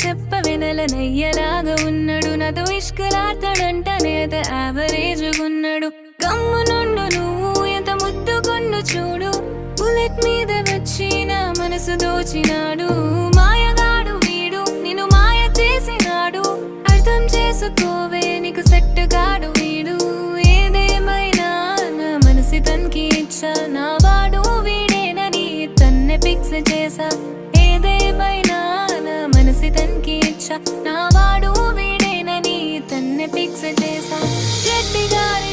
చెప్పవే నెలనయ్యలాగా ఉన్నాడు నాతో ఇష్కలాడతాడంట నేత యావరేజ్గున్నాడు గమ్మునుండు నువ్వు ఎంత ముద్దుకొండు చూడు బుల్లెట్ మీద వచ్చి నా మనసు దోచినాడు మాయగాడు వీడు నిన్ను మాయ చేసినాడు అర్థం చేసుకోవే నీకు సెట్టుగాడు వీడు ఏదేమైనా నా మనసి తనకి ఇచ్చా నా వాడు వీడేనని తన్నే ఫిక్స్ చేసా ఏదేమైనా నా మనసి తనకి ఇచ్చా నా వాడు వీడేనని తన్నే ఫిక్స్ చేసా గట్టిగాని